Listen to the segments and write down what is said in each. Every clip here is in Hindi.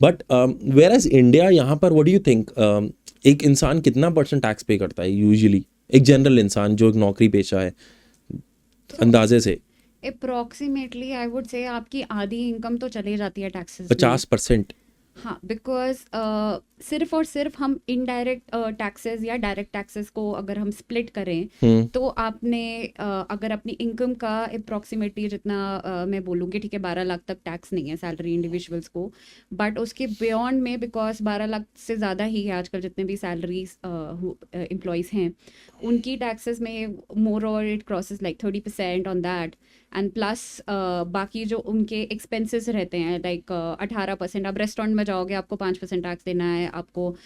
बट वेयर एज इंडिया, यहाँ पर व्हाट डू यू थिंक, एक इंसान कितना % टैक्स पे करता है यूजुअली, एक जनरल इंसान जो एक नौकरी पेशा है, अंदाजे से? अप्रोक्सीमेटली आई वुड से आपकी आधी इनकम तो चली जाती है टैक्सेस में। 50%? हाँ, बिकॉज सिर्फ और सिर्फ हम इनडायरेक्ट टैक्सेस या डायरेक्ट टैक्सेस को अगर हम स्प्लिट करें तो आपने अगर अपनी इनकम का अप्रॉक्सीमेटली जितना मैं बोलूँगी, ठीक है 12 लाख तक टैक्स नहीं है सैलरी इंडिविजुअल्स को, बट उसके बियॉन्ड में बिकॉज 12 लाख से ज़्यादा ही है आजकल जितने भी सैलरीज एम्प्लॉयज़ हैं उनकी टैक्सेस में मोर और it crosses like 30% on that, and plus बाकी जो उनके एक्सपेंसेस रहते हैं लाइक 18%। आप रेस्टोरेंट में जाओगे आपको 5% टैक्स देना है, आपको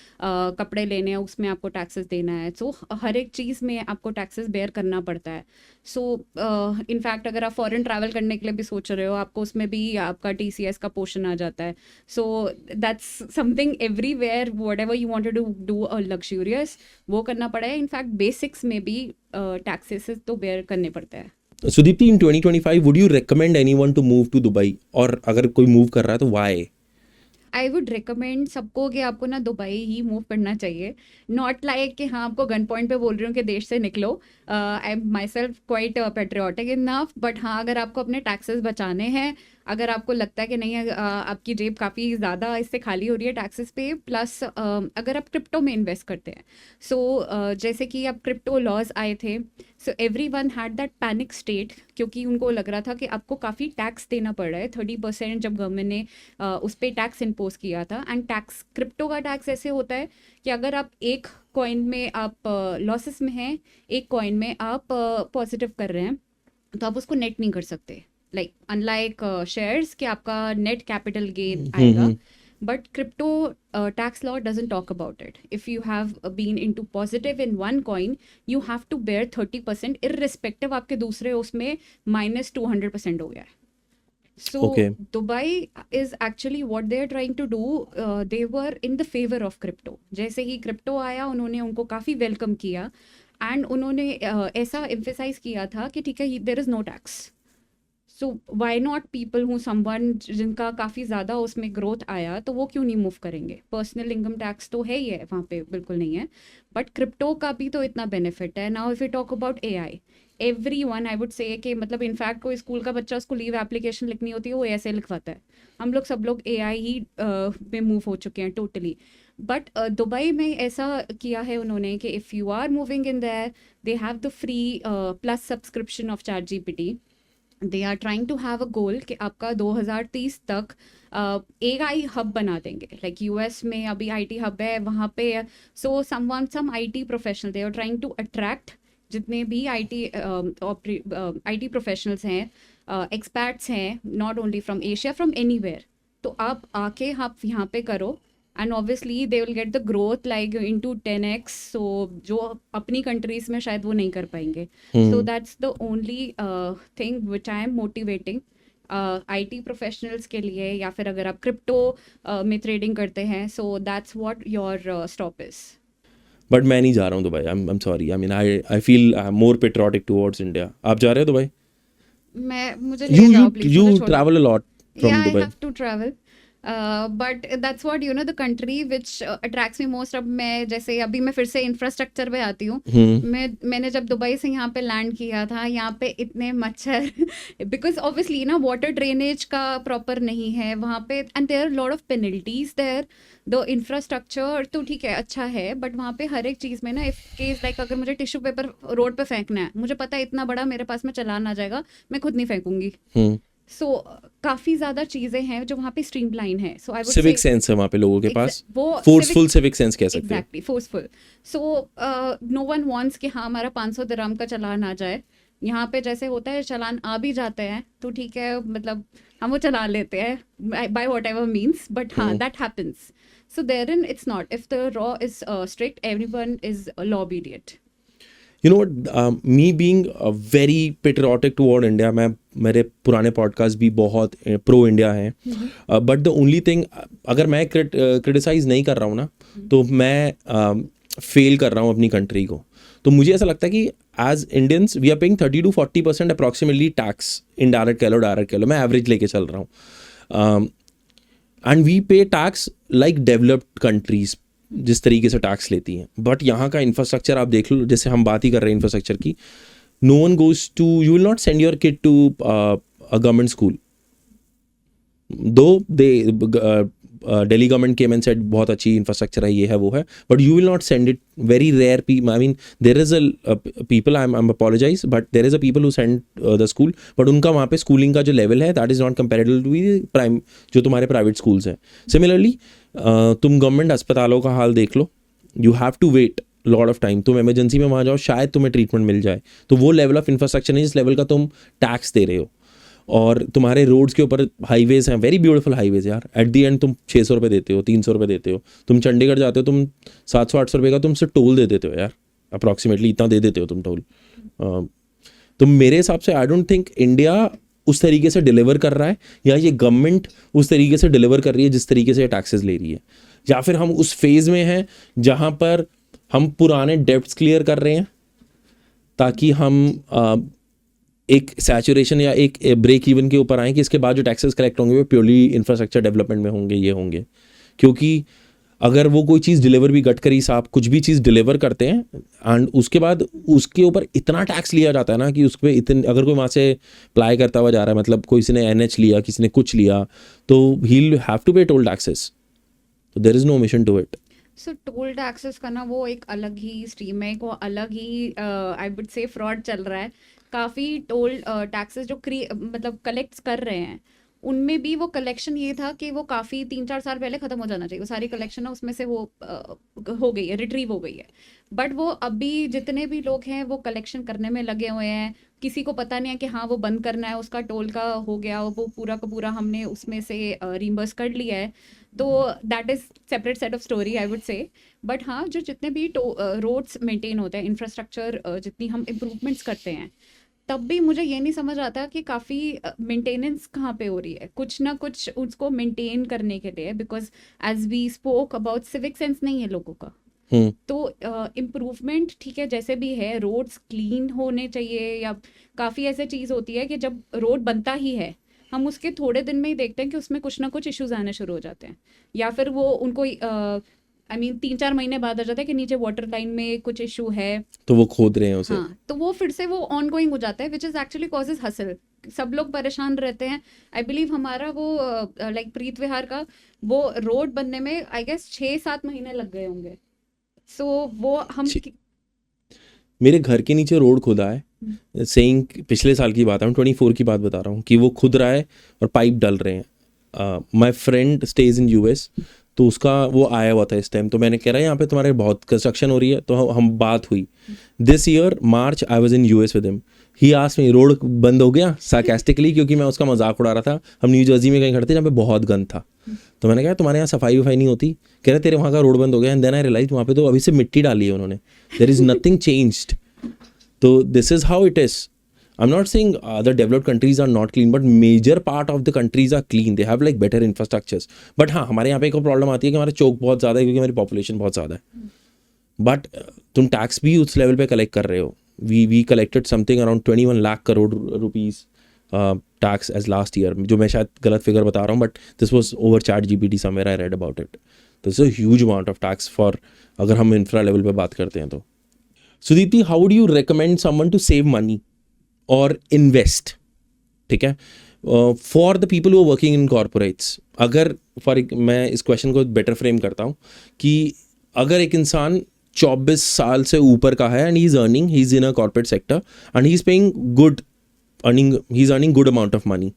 कपड़े लेने हैं उसमें आपको टैक्सेस देना है, सो हर एक चीज़ में आपको टैक्सेस बेयर करना पड़ता है। सो इनफैक्ट अगर आप फॉरेन ट्रैवल करने के लिए भी सोच रहे हो आपको उसमें भी आपका TCS का पोर्शन आ जाता है। So that's something everywhere, whatever you want to do a luxurious वो करना पड़ा है। इनफैक्ट बेसिक्स में भी टैक्सेस तो बेयर करने पड़ते हैं। Sudipti, in 2025 would you recommend anyone to move to Dubai? और अगर कोई मूव कर रहा है तो why? आई वुड रिकमेंड सबको कि आपको ना दुबई ही मूव करना चाहिए। नॉट लाइक कि हाँ आपको गन पॉइंट पे बोल रही हूँ कि देश से निकलो। I am my self quite patriotic enough, but हाँ अगर आपको अपने टैक्सेस बचाने हैं, अगर आपको लगता है कि नहीं आपकी जेब काफ़ी ज़्यादा इससे खाली हो रही है टैक्सेस पे, प्लस अगर आप क्रिप्टो में इन्वेस्ट करते हैं, सो जैसे कि अब क्रिप्टो लॉज आए थे, so every one had that panic state क्योंकि उनको लग रहा था कि आपको काफ़ी टैक्स देना पड़ रहा है। 30% जब गवर्नमेंट ने उस पर टैक्स इम्पोज किया था। एंड टैक्स क्रिप्टो का टैक्स ऐसे होता है कि अगर आप एक कॉइन में आप लॉसेस में हैं, एक कॉइन में आप पॉजिटिव कर रहे हैं, तो आप उसको नेट नहीं कर सकते। लाइक अनलाइक शेयर्स कि आपका नेट कैपिटल गेन आएगा, but crypto tax law doesn't talk about it. If you have been into positive in one coin, you have to bear 30% irrespective आपके दूसरे उसमें -200% हो गया है। So Okay. Dubai is actually what they are trying to do. They were in the favor of crypto. जैसे ही crypto आया उन्होंने उनको काफ़ी वेलकम किया एंड उन्होंने ऐसा एम्फेसाइज किया था कि ठीक है there is no tax, so why not people who someone जिनका काफ़ी ज़्यादा उसमें ग्रोथ आया तो वो क्यों नहीं मूव करेंगे। पर्सनल इनकम टैक्स तो है ही है वहाँ पे, बिल्कुल नहीं है, बट क्रिप्टो का भी तो इतना बेनिफिट है। Now if you talk about AI, everyone I would से कि मतलब इनफैक्ट कोई स्कूल का बच्चा उसको लीव एप्लीकेशन लिखनी होती है वो ऐसे लिखवाता है। हम लोग सब लोग AI ही में मूव हो चुके हैं टोटली। बट दुबई में ऐसा किया है उन्होंने कि if you are moving in there, they have the free plus subscription of ChatGPT। They are trying to have a goal कि आपका 2030 तक AI हब बना देंगे। लाइक US में अभी IT हब है वहाँ पे, so some IT professional they are trying to attract जितने भी IT प्रोफेशनल्स हैं, एक्सपर्ट्स हैं, not only from Asia, from anywhere. तो आप आके आप यहाँ पे करो and obviously they will get the growth like into 10x, so जो अपनी कंट्रीज में शायद वो नहीं कर पाएंगे। So that's the only thing which I am motivating IT professionals के लिए, या फिर अगर आप क्रिप्टो में ट्रेडिंग करते हैं, so that's what your stop is. But मैं नहीं जा रहा हूँ Dubai, I am sorry, I mean I feel more patriotic towards India. आप जा रहे हो दुबई? मुझे ले जाओ प्लीज, You मुझे छोड़ो। travel a lot Yeah, from I Dubai. have to travel. But that's what the country which attracts me most. अब मैं जैसे अभी मैं फिर से इंफ्रास्ट्रक्चर पे आती हूँ। मैंने जब दुबई से यहाँ पे लैंड किया था, यहाँ पे इतने मच्छर बिकॉज ऑब्वियसली ना वाटर ड्रेनेज का प्रॉपर नहीं है वहाँ पे, and there lot of penalties there. The infrastructure तो ठीक है अच्छा है, बट वहाँ पे हर एक चीज़ में ना, इफ केस लाइक अगर मुझे टिश्यू पेपर रोड पे फेंकना है, मुझे पता है इतना बड़ा मेरे पास में चालान आ जाएगा, मैं खुद नहीं फेंकूंगी। सो काफ़ी ज़्यादा चीज़ें हैं जो वहाँ पे स्ट्रीमलाइन है। सो आई वुड सिविक से सेंस है वहाँ पे लोगों के पास, वो फोर्सफुल सिविक सेंस कह सकते हो। Exactly forceful. So no one wants कि हाँ हमारा 500 दिरहम का चालान आ जाए। यहाँ पे जैसे होता है चालान आ भी जाते हैं तो ठीक है, मतलब हम वो चला लेते हैं by whatever means, but हाँ that happens. So there in it's not, if the law is strict everyone is law obedient. You know what, me being very patriotic toward India, मैं मेरे पुराने पॉडकास्ट भी बहुत प्रो इंडिया हैं, बट द ओनली थिंग, अगर मैं क्रिटिसाइज नहीं कर रहा हूँ ना, तो मैं फेल कर रहा हूँ अपनी कंट्री को। तो मुझे ऐसा लगता है कि as Indians we are paying 30 to 40% approximately tax, indirect कह लो डायरेक्ट कह लो, मैं एवरेज लेके चल रहा हूँ। एंड वी पे टैक्स लाइक डेवलप्ड कंट्रीज जिस तरीके से टैक्स लेती हैं. बट यहाँ का इंफ्रास्ट्रक्चर आप देख लो, जैसे हम बात ही कर रहे हैं इंफ्रास्ट्रक्चर की. No one goes to, you will not send your kid to a government school. Though they Delhi government came and said बहुत अच्छी इंफ्रास्ट्रक्चर है, ये है वो है, but you will not send it. Very rare I mean there is a people, I am apologize, but there is a people who send the school, but उनका वहाँ पे स्कूलिंग का जो लेवल है that is not comparable to prime जो तुम्हारे प्राइवेट स्कूल्स हैं. सिमिलरली तुम गवर्नमेंट अस्पतालों का हाल देख लो. You have to wait lot of time. तुम इमरजेंसी में वहाँ जाओ, शायद तुम्हें ट्रीटमेंट मिल जाए. तो वो लेवल ऑफ इंफ्रास्ट्रक्चर नहीं जिस लेवल का तुम टैक्स दे रहे हो. और तुम्हारे रोड्स के ऊपर हाईवेज हैं, वेरी ब्यूटीफुल हाईवेज यार. एट दी एंड तुम 600 रुपये देते हो, 300 रुपये देते हो. तुम चंडीगढ़ जाते हो, तुम 700-800 रुपये का तुमसे टोल दे देते हो यार. अप्रॉक्सीमेटली इतना दे देते हो तुम टोल. तो मेरे हिसाब से आई डोंट थिंक इंडिया उस तरीके से डिलीवर कर रहा है, या ये गवर्नमेंट उस तरीके से डिलीवर कर रही है जिस तरीके से टैक्सेस ले रही है. या फिर हम उस फेज़ में हैं जहाँ पर हम पुराने डेब्ट्स क्लियर कर रहे हैं ताकि हम एक सैचुरेशन या एक ब्रेक इवन के ऊपर आए कि इसके बाद जो टैक्सेस कलेक्ट होंगे वो प्योरली इंफ्रास्ट्रक्चर डेवलपमेंट में होंगे, ये होंगे. क्योंकि अगर वो कोई चीज़ डिलीवर भी, गडकरी साहब कुछ भी चीज़ डिलीवर करते हैं एंड उसके बाद उसके ऊपर इतना टैक्स लिया जाता है ना कि उस पर इतने, अगर कोई वहाँ से अप्लाई करता हुआ जा रहा है, मतलब किसी ने NH लिया, किसी ने कुछ लिया, तो he will have to pay toll taxes. तो there is no omission to it. So toll taxes का ना वो एक अलग ही स्ट्रीम है, वो अलग ही आई वुड से फ्रॉड चल रहा है. काफ़ी टोल टैक्सेस जो मतलब कलेक्ट कर रहे हैं, उनमें भी वो कलेक्शन ये था कि वो काफ़ी 3-4 साल पहले ख़त्म हो जाना चाहिए. वो सारी कलेक्शन है उसमें से वो हो गई है, रिट्रीव हो गई है. बट वो अभी जितने भी लोग हैं वो कलेक्शन करने में लगे हुए हैं. किसी को पता नहीं है कि हाँ वो बंद करना है, उसका टोल का हो गया, वो पूरा का पूरा हमने उसमें से रिम्बर्स कर लिया है. तो that is separate set of story I would से. बट हाँ, जो जितने भी रोड्स मेंटेन होते हैं, इंफ्रास्ट्रक्चर जितनी हम इम्प्रूवमेंट्स करते हैं, तब भी मुझे ये नहीं समझ आता कि काफ़ी मेंटेनेंस कहाँ पे हो रही है. कुछ ना कुछ उसको मेंटेन करने के लिए, because as we spoke about civic sense नहीं है लोगों का. तो इम्प्रूवमेंट ठीक है जैसे भी है, रोड्स क्लीन होने चाहिए, या काफ़ी ऐसे चीज़ होती है कि जब रोड बनता ही है हम उसके थोड़े दिन में ही देखते हैं कि उसमें कुछ ना कुछ इश्यूज आने शुरू हो जाते हैं, या फिर वो उनको आई मीन 3-4 महीने बाद आ जाता है कि नीचे वाटर लाइन में कुछ इशू है, तो वो खोद रहे हैं उसे. हाँ, तो वो फिर से वो ऑन गोइंग हो जाता है, which is actually causes hustle. सब लोग परेशान रहते हैं. आई बिलीव हमारा वो लाइक प्रीत विहार का वो रोड बनने में आई गेस 6-7 महीने लग गए होंगे. सो वो हम मेरे घर के नीचे रोड खुदा है, सेइंग पिछले साल की बात है, 24 की बात बता रहा हूँ, कि वो खुद रहा है और पाइप डल रहे हैं. My friend stage in US, तो उसका वो आया हुआ था इस टाइम. तो मैंने कह रहा है यहाँ पे तुम्हारे बहुत कंस्ट्रक्शन हो रही है, तो हम बात हुई. This year March I was in US with him. He asked me road बंद हो गया, सार्कास्टिकली, क्योंकि मैं उसका मजाक उड़ा रहा था. हम न्यू जर्सी में कहीं खड़े थे जहाँ पे बहुत गंद था. तो मैंने कहा तुम्हारे यहाँ सफाई वफाई नहीं होती? कह रहे तेरे वहाँ का रोड बंद हो गया. एंड देन आई रियलाइज वहाँ पे तो अभी से मिट्टी डाली है उन्होंने. There is nothing changed. तो this is how it is. I'm not saying the developed countries are not clean, but major part of the countries are clean. They have like better infrastructures. But हाँ, हमारे यहाँ पे एक प्रॉब्लम आती है कि हमारे चौक बहुत ज़्यादा है क्योंकि हमारी पॉपुलेशन बहुत ज़्यादा है. बट तुम टैक्स भी उस लेवल पे कलेक्ट कर रहे हो. We collected something around 21 lakh crore rupees tax as last year, जो मैं शायद गलत फिगर बता रहा हूँ, but this was over ChatGPT somewhere, I read about it. तो it's a huge amount of tax for, अगर हम इंफ्रा लेवल पे बात करते हैं तो. Sudipti, how would you recommend someone to save money और इन्वेस्ट, ठीक है, for the people who are working in corporates? अगर मैं इस क्वेश्चन को बेटर फ्रेम करता हूँ कि अगर एक इंसान 24 साल से ऊपर का है and he is in a corporate sector and he is paying good he is earning good amount of money,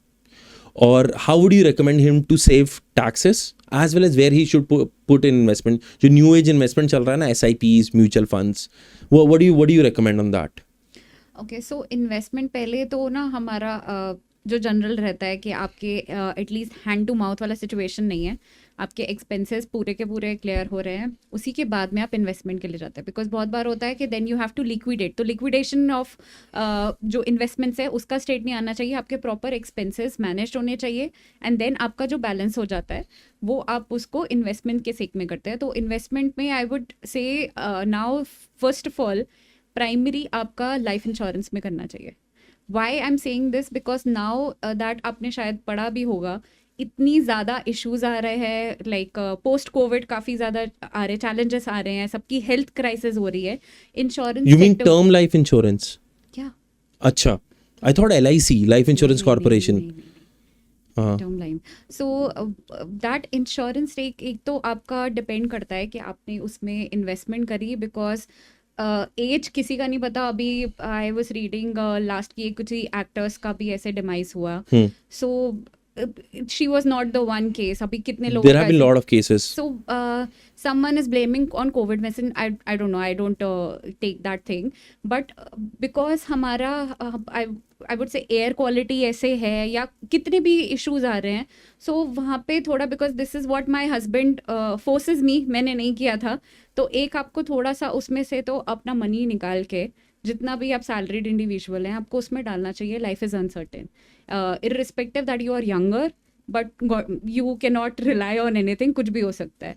और how would you recommend him to save taxes as well as where he should put in investment? जो न्यू एज इन्वेस्टमेंट चल रहा है ना, SIPs, mutual funds, what do you recommend on that? Okay, so investment पहले तो ना हमारा जो जनरल रहता है कि आपके एटलीस्ट हैंड टू माउथ वाला सिचुएशन नहीं है, आपके एक्सपेंसेस पूरे के पूरे क्लियर हो रहे हैं, उसी के बाद में आप इन्वेस्टमेंट के लिए जाते हैं. बिकॉज बहुत बार होता है कि then you have to liquidate. तो लिक्विडेशन ऑफ जो इन्वेस्टमेंट्स है उसका स्टेट नहीं आना चाहिए, आपके प्रॉपर एक्सपेंसेस मैनेज होने चाहिए, एंड देन आपका जो बैलेंस हो जाता है वो आप उसको इन्वेस्टमेंट के सेक में करते हैं. तो इन्वेस्टमेंट में I would say now first of all primary आपका लाइफ इंश्योरेंस में करना चाहिए. Why I am saying this, because now that आपने शायद पढ़ा भी होगा इतनी ज़्यादा इश्यूज आ रहे हैं, लाइक पोस्ट कोविड काफ़ी ज़्यादा आ रहे हैं, चैलेंजेस आ रहे हैं, सबकी हेल्थ क्राइसिस हो रही है, insurance you mean term life insurance? क्या? अच्छा, I thought LIC, life insurance corporation. हाँ. Term line. So that insurance एक तो आपका डिपेंड करता है कि आपने उसमें इन्वेस्टमेंट करी, बिकॉज एज किसी का नहीं पता. अभी आई वाज रीडिंग लास्ट की कुछ एक्टर्स का भी ऐसे डिमाइस हुआ. So she was not the one case. अभी कितने लोग There have been lot of cases. So someone is blaming on COVID medicine. I don't know. I don't take that thing. But because हमारा I would say air quality ऐसे है, या कितने भी issues आ रहे हैं, so वहाँ पे थोड़ा, because this is what my husband forces me, मैंने नहीं किया था, तो एक आपको थोड़ा सा उसमें से तो अपना मनी निकाल के, जितना भी आप सैलरीड इंडिविजुअल हैं, आपको उसमें डालना चाहिए. Life is uncertain, irrespective that you are younger, but you cannot rely on anything. कुछ भी हो सकता है.